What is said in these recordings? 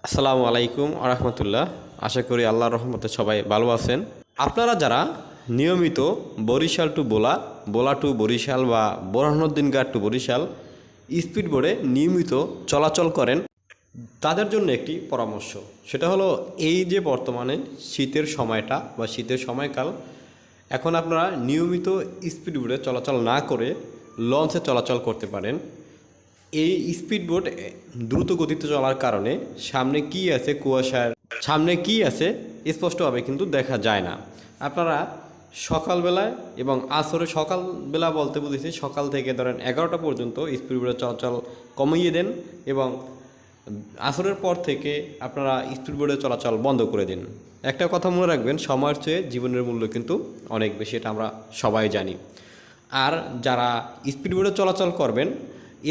আসসালামু আলাইকুম আরহামতুল্লাহ। আশা করি আল্লাহর রহমতে সবাই ভালো আছেন। আপনারা যারা নিয়মিত বরিশাল টু বোলা, বোলা টু বরিশাল বা বোরহানুদ্দিন ঘাট টু বরিশাল স্পিড বোর্ডে নিয়মিত চলাচল করেন, তাদের জন্য একটি পরামর্শ। সেটা হলো, এই যে বর্তমানে শীতের সময়টা বা শীতের সময়কাল, এখন আপনারা নিয়মিত স্পিড বোর্ডে চলাচল না করে লঞ্চে চলাচল করতে পারেন। এই স্পিড বোট দ্রুত গতিতে চলার কারণে সামনে কি আছে, কুয়াশার সামনে কি আছে স্পষ্টভাবে কিন্তু দেখা যায় না। আপনারা সকালবেলায় এবং আসরে, সকালবেলা বলতে বুঝেছি সকাল থেকে ধরেন 11টা পর্যন্ত স্পিড বোটের চলাচল কমিয়ে দেন এবং আসরের পর থেকে আপনারা স্পিড বোটের চলাচল বন্ধ করে দিন। একটা কথা মনে রাখবেন, সময়ের চেয়ে জীবনের মূল্য কিন্তু অনেক বেশি, এটা আমরা সবাই জানি। আর যারা স্পিড বোটে চলাচল করবেন,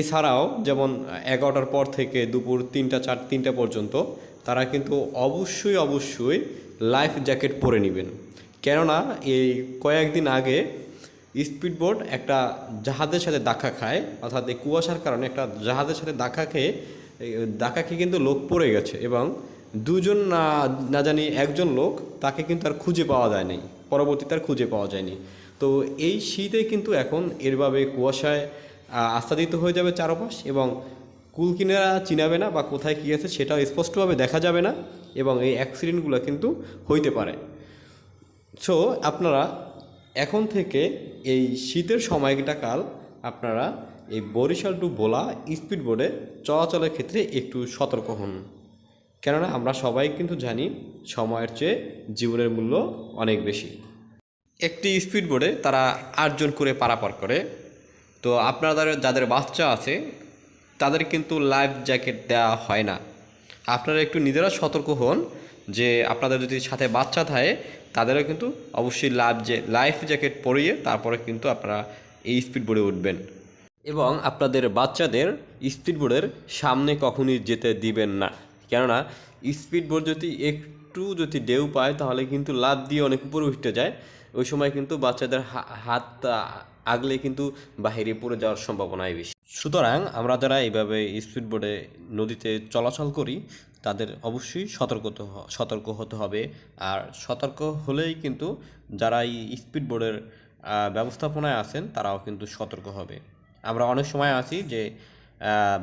এছাড়াও যেমন 11টার পর থেকে দুপুর 3টা পর্যন্ত, তারা কিন্তু অবশ্যই লাইফ জ্যাকেট পরে নেবেন। কেননা এই কয়েকদিন আগে স্পিডবোট একটা জাহাজের সাথে ধাক্কা খায়, অর্থাৎ এই কুয়াশার কারণে একটা জাহাজের সাথে ধাক্কা খেয়ে কিন্তু লোক পড়ে গেছে এবং দুজন না জানি একজন লোক, তাকে কিন্তু আর খুঁজে পাওয়া যায়নি, পরবর্তীতে আর খুঁজে পাওয়া যায়নি। তো এই শীতে কিন্তু এখন এরভাবে কুয়াশায় আচ্ছাদিত হয়ে যাবে চারপাশ এবং কুল কিনারা চিনাবে না বা কোথায় কী আছে সেটাও স্পষ্টভাবে দেখা যাবে না এবং এই অ্যাক্সিডেন্টগুলো কিন্তু হইতে পারে। সো আপনারা এখন থেকে এই শীতের সময়টা কাল আপনারা এই বরিশাল টু ভোলা স্পিড বোটে চলাচলের ক্ষেত্রে একটু সতর্ক হন। কেননা আমরা সবাই কিন্তু জানি সময়ের চেয়ে জীবনের মূল্য অনেক বেশি। একটি স্পিড বোটে তারা 8 জন করে পারাপার করে। তো আপনাদের যাদের বাচ্চা আছে তাদের কিন্তু লাইফ জ্যাকেট দেওয়া হয় না। আপনারা একটু নিজেরা সতর্ক হন যে আপনাদের যদি সাথে বাচ্চা থাকে তাদেরও কিন্তু অবশ্যই লাইফ জ্যাকেট পরিয়ে তারপরে কিন্তু আপনারা এই স্পিড বোর্ডে উঠবেন এবং আপনাদের বাচ্চাদের স্পিড বোর্ডের সামনে কখনই যেতে দিবেন না। কেননা স্পিড বোর্ড যদি ঢেউ পায় তাহলে কিন্তু লাফ দিয়ে অনেক উপরে উঠতে যায়। ওই সময় কিন্তু বাচ্চাদের হাত আগলে কিন্তু বাহিরে পড়ে যাওয়ার সম্ভাবনাই বেশি। সুতরাং আমরা যারা এইভাবে স্পিড বোর্ডে নদীতে চলাচল করি তাদের অবশ্যই সতর্ক হতে হবে। আর সতর্ক হলেই কিন্তু যারা এই স্পিড বোর্ডের ব্যবস্থাপনায় আছেন তারাও কিন্তু সতর্ক হবে। আমরা অনেক সময় আছি যে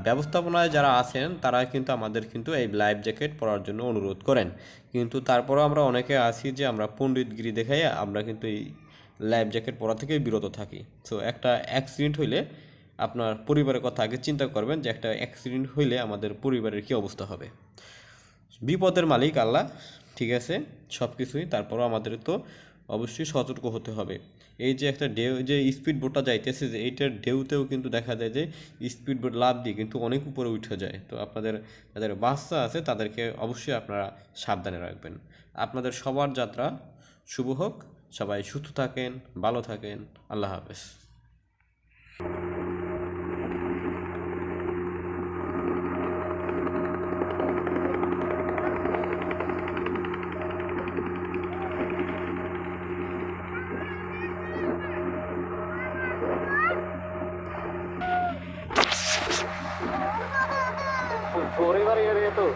ব্যবস্থাপনায় যারা আছেন তারা কিন্তু আমাদের কিন্তু এই লাইফ জ্যাকেট পরার জন্য অনুরোধ করেন, কিন্তু তারপরেও আমরা অনেকে আছি যে আমরা পণ্ডিতগিরি দেখাই আমরা কিন্তু এই লাইফ জ্যাকেট পরা থেকে বিরত থাকি। সো একটা অ্যাক্সিডেন্ট হইলে আপনার পরিবারের কথা আগে চিন্তা করবেন যে একটা অ্যাক্সিডেন্ট হইলে আমাদের পরিবারের কী অবস্থা হবে। বিপদের মালিক আল্লাহ, ঠিক আছে, সব কিছুই, তারপরও আমাদের তো অবশ্যই সতর্ক হতে হবে। এই যে একটা ঢেউ, যে স্পিড বোটটা যাইতেছে, যে এইটার ঢেউতেও কিন্তু দেখা যায় যে স্পিড বোট লাফ দিয়ে কিন্তু অনেক উপরে উঠে যায়। তো আপনাদের যাদের বাচ্চা আছে তাদেরকে অবশ্যই আপনারা সাবধানে রাখবেন। আপনাদের সবার যাত্রা শুভ হোক, সবাই সুস্থ থাকেন, ভালো থাকেন, আল্লাহ হাফেজ। পরিবারে তো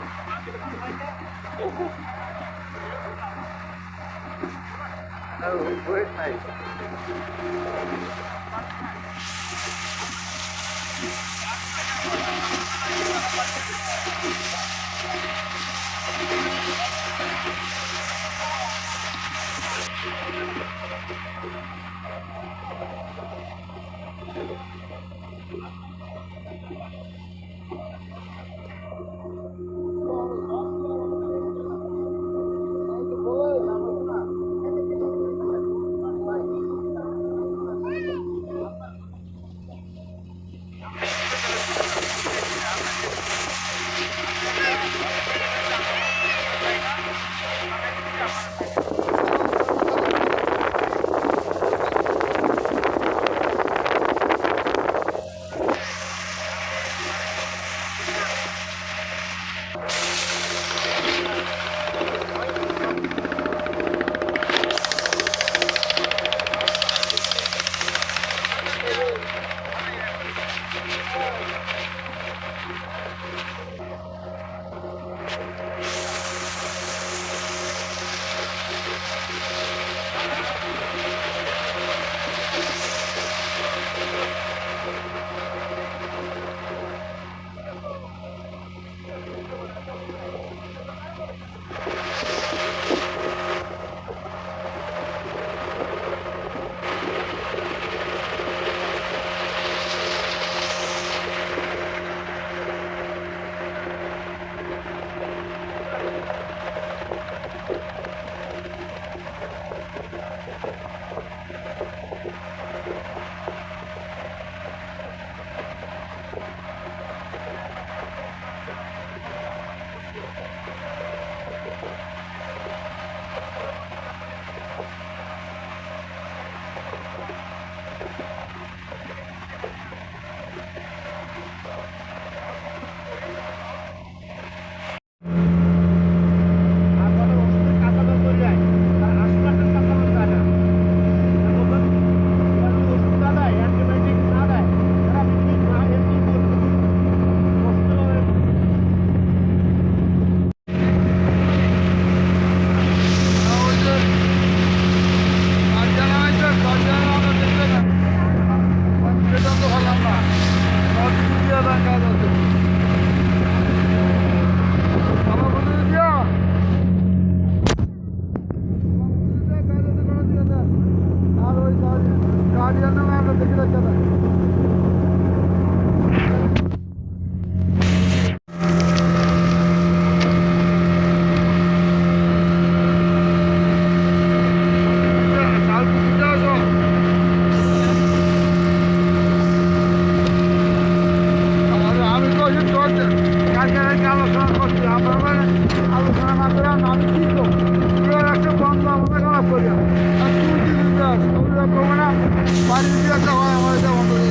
না বাড়ি দিয়ে একটা হয় আমার এটা বন্ধ করে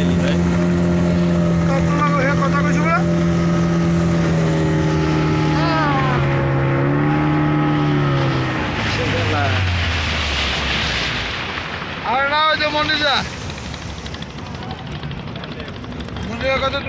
দিতে তোমাকে হে কথা কইছো না আর না ওই যে মন্দিরা কথা